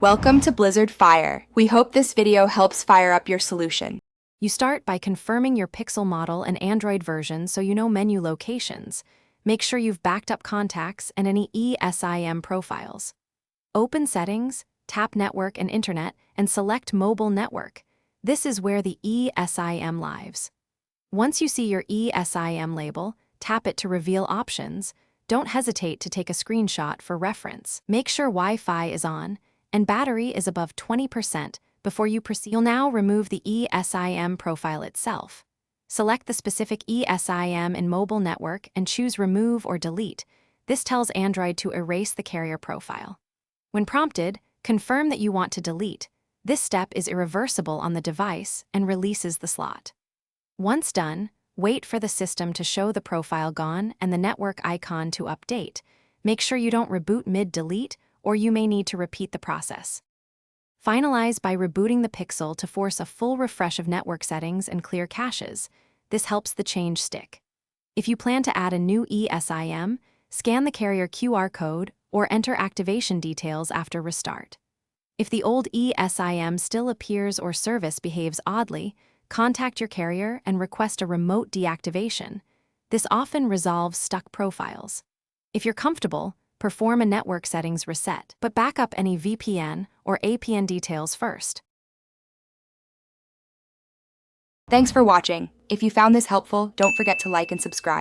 Welcome to Blizzard Fire. We hope this video helps fire up your solution. You start by confirming your Pixel model and Android version so you know menu locations. Make sure you've backed up contacts and any ESIM profiles. Open Settings, tap Network and Internet, and select Mobile Network. This is where the ESIM lives. Once you see your ESIM label, tap it to reveal options. Don't hesitate to take a screenshot for reference. Make sure Wi-Fi is on and battery is above 20% before you proceed. You'll now remove the ESIM profile itself. Select the specific ESIM in mobile network and choose Remove or Delete. This tells Android to erase the carrier profile. When prompted, confirm that you want to delete. This step is irreversible on the device and releases the slot. Once done, wait for the system to show the profile gone and the network icon to update. Make sure you don't reboot mid-delete, or you may need to repeat the process. Finalize by rebooting the Pixel to force a full refresh of network settings and clear caches. This helps the change stick. If you plan to add a new ESIM, scan the carrier QR code or enter activation details after restart. If the old ESIM still appears or service behaves oddly, contact your carrier and request a remote deactivation. This often resolves stuck profiles. If you're comfortable, perform a network settings reset, but back up any VPN or APN details first. Thanks for watching. If you found this helpful, don't forget to like and subscribe.